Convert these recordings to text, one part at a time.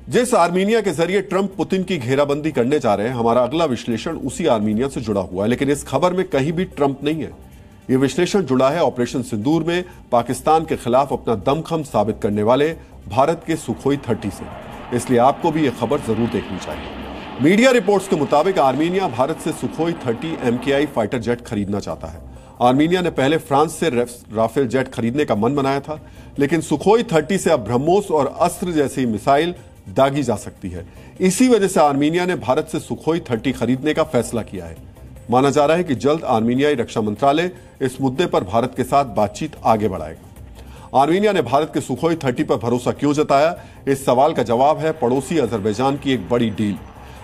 जिस आर्मीनिया के जरिए ट्रंप पुतिन की घेराबंदी करने जा रहे हैं, हमारा अगला विश्लेषण उसी आर्मीनिया से जुड़ा हुआ है। लेकिन इस खबर में कहीं भी ट्रंप नहीं है। यह विश्लेषण जुड़ा है ऑपरेशन सिंदूर में पाकिस्तान के खिलाफ अपना दमखम साबित करने वाले भारत के सुखोई 30 से। इसलिए आपको भी यह खबर जरूर देखनी चाहिए। मीडिया रिपोर्ट्स के मुताबिक आर्मीनिया भारत से सुखोई 30 MKI फाइटर जेट खरीदना चाहता है। आर्मीनिया ने पहले फ्रांस से राफेल जेट खरीदने का मन बनाया था, लेकिन सुखोई 30 से अब ब्रह्मोस और अस्त्र जैसी मिसाइल दागी जा सकती है। इसी वजह से आर्मीनिया ने भारत से सुखोई 30 खरीदने का फैसला किया है। माना जा रहा है कि जल्द आर्मीनियाई रक्षा मंत्रालय इस मुद्दे पर भारत के साथ बातचीत आगे बढ़ाएगा। आर्मीनिया ने भारत के सुखोई 30 पर भरोसा क्यों जताया? इस सवाल का जवाब है पड़ोसी अजरबैजान की एक बड़ी डील।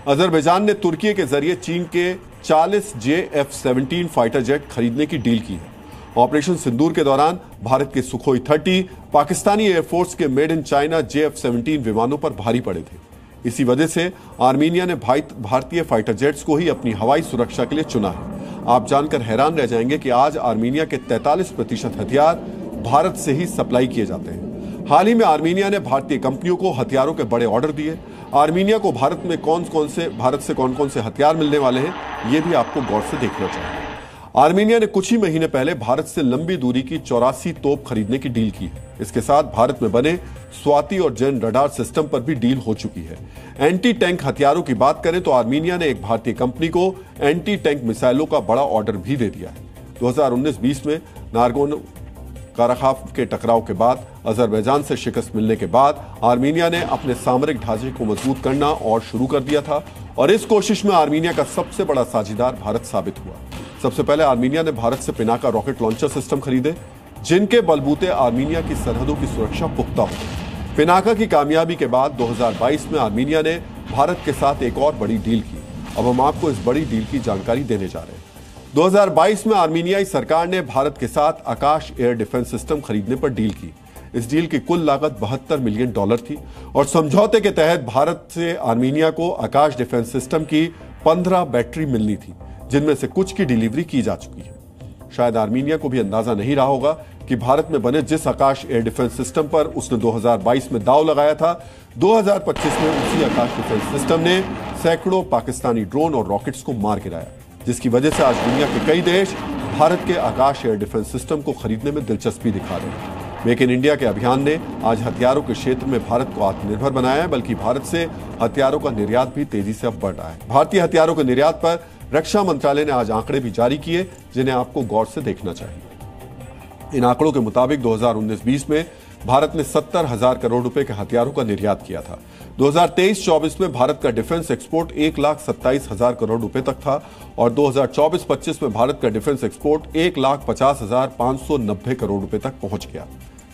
अजरबैजान ने तुर्की के जरिए चीन के 40 JF-17 फाइटर जेट खरीदने की डील की है। ऑपरेशन सिंदूर के दौरान भारत के सुखोई 30 पाकिस्तानी एयरफोर्स के मेड इन चाइना JF-17 विमानों पर भारी पड़े थे। इसी वजह से आर्मीनिया ने भारतीय फाइटर जेट्स को ही अपनी हवाई सुरक्षा के लिए चुना है। आप जानकर हैरान रह जाएंगे कि आज आर्मीनिया के 43% हथियार भारत से ही सप्लाई किए जाते हैं। हाल ही में आर्मीनिया ने भारतीय कंपनियों को हथियारों के बड़े ऑर्डर दिए। आर्मीनिया को भारत से कौन कौन से हथियार मिलने वाले हैं, ये भी आपको गौर से देखना चाहिए। आर्मीनिया ने कुछ ही महीने पहले भारत से लंबी दूरी की 84 तोप खरीदने की डील की है। इसके साथ भारत में बने स्वाति और जैन रडार सिस्टम पर भी डील हो चुकी है। एंटी टैंक हथियारों की बात करें तो आर्मीनिया ने एक भारतीय कंपनी को एंटी टैंक मिसाइलों का बड़ा ऑर्डर भी दे दिया है। 2019-20 में नारगोन काराखाफ के टकराव के बाद अजरबैजान से शिकस्त मिलने के बाद आर्मीनिया ने अपने सामरिक ढांचे को मजबूत करना और शुरू कर दिया था, और इस कोशिश में आर्मीनिया का सबसे बड़ा साझेदार भारत साबित हुआ। सबसे पहले आर्मीनिया ने भारत से पिनाका रॉकेट लॉन्चर सिस्टम खरीदे, जिनके बलबूते आर्मीनिया की सरहदों की सुरक्षा पुख्ता हो गई। पिनाका की कामयाबी के बाद 2022 में आर्मीनिया ने भारत के साथ एक और बड़ी डील की। अब हम आपको इस बड़ी डील की जानकारी देने जा रहे हैं। 2022 में आर्मीनियाई सरकार ने भारत के साथ आकाश एयर डिफेंस सिस्टम खरीदने पर डील की। इस डील की कुल लागत $72 मिलियन थी और समझौते के तहत भारत से आर्मीनिया को आकाश डिफेंस सिस्टम की 15 बैटरी मिलनी थी, जिनमें से कुछ की डिलीवरी की जा चुकी है। शायद आर्मीनिया को भी अंदाजा नहीं रहा होगा कि भारत में बने जिस आकाश एयर डिफेंस सिस्टम पर उसने 2022 में दांव लगाया था, 2025 में उसी आकाश डिफेंस सिस्टम ने सैकड़ों पाकिस्तानी ड्रोन और रॉकेट्स को मार गिराया, जिसकी वजह से आज दुनिया के कई देश भारत के आकाश एयर डिफेंस सिस्टम को खरीदने में दिलचस्पी दिखा रहे हैं। मेक इन इंडिया के अभियान ने आज हथियारों के क्षेत्र में भारत को आत्मनिर्भर बनाया है, बल्कि भारत से हथियारों का निर्यात भी तेजी से अब बढ़ रहा है। भारतीय हथियारों के निर्यात पर रक्षा मंत्रालय ने आज आंकड़े भी जारी किए, जिन्हें आपको गौर से देखना चाहिए। इन आंकड़ों के मुताबिक 2019-20 में भारत ने 70,000 करोड़ रुपए के हथियारों का निर्यात किया था। 2023-24 में भारत का डिफेंस एक्सपोर्ट 1,27,000 करोड़ रुपए तक था और 2024-25 में भारत का डिफेंस एक्सपोर्ट 1,50,590 करोड़ रुपए तक पहुंच गया।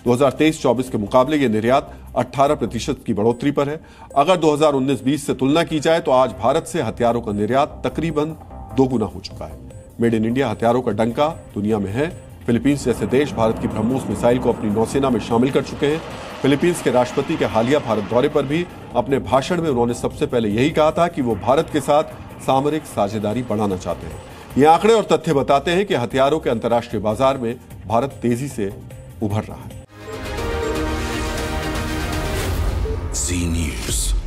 2023-24 के मुकाबले ये निर्यात 18% की बढ़ोतरी पर है। अगर 2019-20 से तुलना की जाए तो आज भारत से हथियारों का निर्यात तकरीबन दोगुना हो चुका है। मेड इन इंडिया हथियारों का डंका दुनिया में है। फिलीपींस जैसे देश भारत की ब्रह्मोस मिसाइल को अपनी नौसेना में शामिल कर चुके हैं। फिलीपींस के राष्ट्रपति के हालिया भारत दौरे पर भी अपने भाषण में उन्होंने सबसे पहले यही कहा था कि वो भारत के साथ सामरिक साझेदारी बढ़ाना चाहते हैं। ये आंकड़े और तथ्य बताते हैं कि हथियारों के अंतर्राष्ट्रीय बाजार में भारत तेजी से उभर रहा है। Zee News.